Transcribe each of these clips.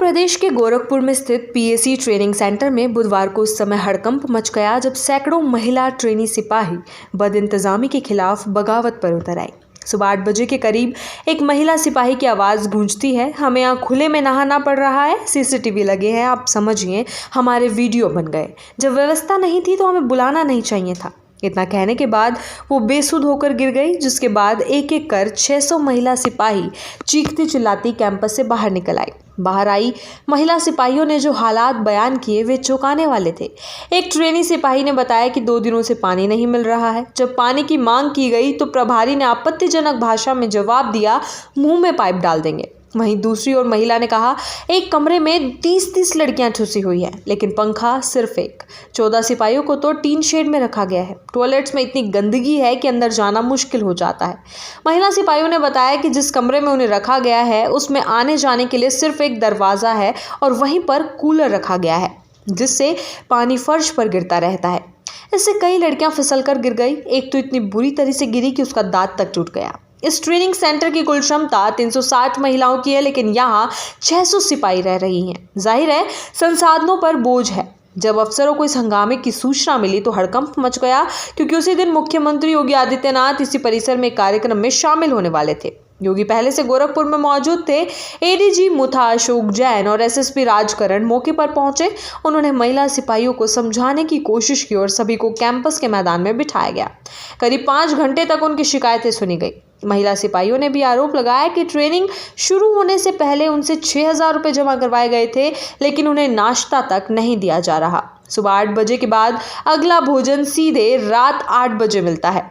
प्रदेश के गोरखपुर में स्थित पीएसी ट्रेनिंग सेंटर में बुधवार को उस समय हड़कंप मच गया जब सैकड़ों महिला ट्रेनी सिपाही बदइंतजामी के खिलाफ बगावत पर उतर आई। सुबह 8 बजे के करीब एक महिला सिपाही की आवाज़ गूंजती है, हमें यहाँ खुले में नहाना पड़ रहा है, सीसीटीवी लगे हैं, आप समझिए हमारे वीडियो बन गए। जब व्यवस्था नहीं थी तो हमें बुलाना नहीं चाहिए था। इतना कहने के बाद वो बेसुध होकर गिर गई, जिसके बाद एक एक कर 600 महिला सिपाही चीखती चिल्लाती कैंपस से बाहर निकल आई। बाहर आई महिला सिपाहियों ने जो हालात बयान किए वे चौंकाने वाले थे। एक ट्रेनी सिपाही ने बताया कि 2 दिनों से पानी नहीं मिल रहा है। जब पानी की मांग की गई तो प्रभारी ने आपत्तिजनक भाषा में जवाब दिया, मुंह में पाइप डाल देंगे। वहीं दूसरी ओर महिला ने कहा, एक कमरे में 30-30 लड़कियां ठुसी हुई हैं, लेकिन पंखा सिर्फ एक। 14 सिपाहियों को तो टीन शेड में रखा गया है। टॉयलेट्स में इतनी गंदगी है कि अंदर जाना मुश्किल हो जाता है। महिला सिपाहियों ने बताया कि जिस कमरे में उन्हें रखा गया है उसमें आने जाने के लिए सिर्फ एक दरवाज़ा है और वहीं पर कूलर रखा गया है, जिससे पानी फर्श पर गिरता रहता है। इससे कई लड़कियां फिसल कर गिर गई। एक तो इतनी बुरी तरह से गिरी कि उसका दांत तक टूट गया। इस ट्रेनिंग सेंटर की कुल क्षमता 360 महिलाओं की है, लेकिन यहाँ 600 सिपाही रह रही हैं। जाहिर है संसाधनों पर बोझ है। जब अफसरों को इस हंगामे की सूचना मिली तो हड़कंप मच गया, क्योंकि उसी दिन मुख्यमंत्री योगी आदित्यनाथ इसी परिसर में कार्यक्रम में शामिल होने वाले थे। योगी पहले से गोरखपुर में मौजूद थे। एडीजी मुथा अशोक जैन और एसएसपी राजकरण मौके पर पहुंचे। उन्होंने महिला सिपाहियों को समझाने की कोशिश की और सभी को कैंपस के मैदान में बिठाया गया। करीब 5 घंटे तक उनकी शिकायतें सुनी गई। महिला सिपाहियों ने भी आरोप लगाया कि ट्रेनिंग शुरू होने से पहले उनसे 6000 रुपये जमा करवाए गए थे, लेकिन उन्हें नाश्ता तक नहीं दिया जा रहा। सुबह 8 बजे के बाद अगला भोजन सीधे रात 8 बजे मिलता है।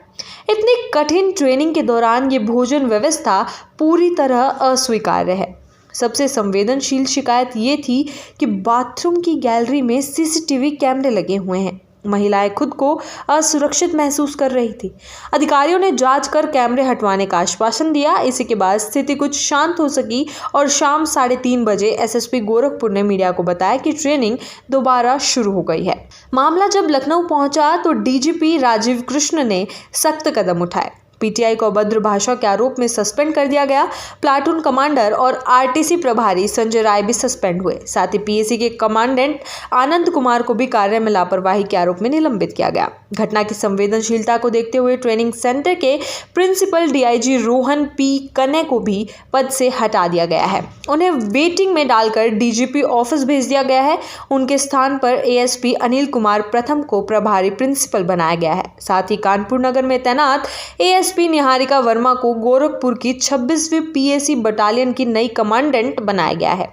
इतनी कठिन ट्रेनिंग के दौरान ये भोजन व्यवस्था पूरी तरह अस्वीकार्य है। सबसे संवेदनशील शिकायत ये थी कि बाथरूम की गैलरी में सीसीटीवी कैमरे लगे हुए हैं। महिलाएं खुद को असुरक्षित महसूस कर रही थी। अधिकारियों ने जांच कर कैमरे हटवाने का आश्वासन दिया। इसी के बाद स्थिति कुछ शांत हो सकी और शाम 3:30 बजे एसएसपी गोरखपुर ने मीडिया को बताया कि ट्रेनिंग दोबारा शुरू हो गई है। मामला जब लखनऊ पहुंचा तो डीजीपी राजीव कृष्ण ने सख्त कदम उठाए। पीटीआई को अभद्र भाषा के आरोप में सस्पेंड कर दिया गया। प्लाटून कमांडर और आरटीसी प्रभारी संजय राय भी सस्पेंड हुए। साथ ही पीएसी के कमांडेंट आनंद कुमार को भी कार्य में लापरवाही के आरोप में निलंबित किया गया। घटना की संवेदनशीलता को देखते हुए ट्रेनिंग सेंटर के प्रिंसिपल डीआईजी रोहन पी कन्ने को भी पद से हटा दिया गया है। उन्हें वेटिंग में डालकर डीजीपी ऑफिस भेज दिया गया है। उनके स्थान पर एएसपी अनिल कुमार प्रथम को प्रभारी प्रिंसिपल बनाया गया है। साथ ही कानपुर नगर में तैनात एएसपी निहारिका वर्मा को गोरखपुर की 26वीं पीएसी बटालियन की नई कमांडेंट बनाया गया है।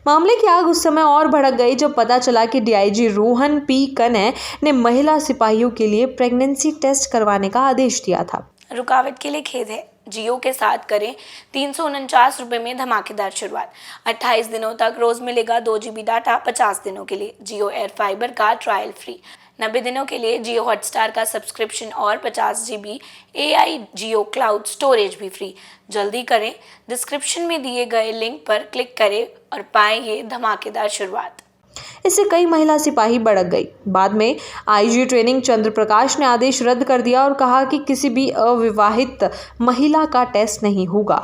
मामले की आग उस समय और भड़क गई जब पता चला कि डीआईजी रोहन पी कन्ने ने महिला सिपाहियों के लिए प्रेगनेंसी टेस्ट करवाने का आदेश दिया था। रुकावट के लिए खेद है। जियो के साथ करें 349 रुपये में धमाकेदार शुरुआत। 28 दिनों तक रोज मिलेगा 2 GB डाटा 50 दिनों के लिए। जियो एयर फाइबर का ट्रायल फ्री। 90 दिनों के लिए जियो हॉटस्टार का सब्सक्रिप्शन और 50 GB AI जियो क्लाउड स्टोरेज भी फ्री। जल्दी करें, डिस्क्रिप्शन में दिए गए लिंक पर क्लिक करें और पाएं ये धमाकेदार शुरुआत। इससे कई महिला सिपाही भड़क गई। बाद में आईजी ट्रेनिंग चंद्र प्रकाश ने आदेश रद्द कर दिया और कहा कि किसी भी अविवाहित महिला का टेस्ट नहीं होगा,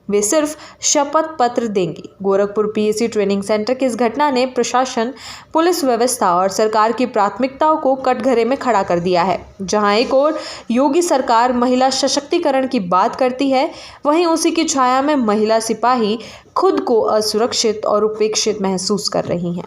वे सिर्फ शपथ पत्र देंगी। गोरखपुर पीएसी ट्रेनिंग सेंटर की इस घटना ने प्रशासन, पुलिस व्यवस्था और सरकार की प्राथमिकताओं को कटघरे में खड़ा कर दिया है। जहां एक ओर योगी सरकार महिला सशक्तिकरण की बात करती है, वहीं उसी की छाया में महिला सिपाही खुद को असुरक्षित और उपेक्षित महसूस कर रही हैं।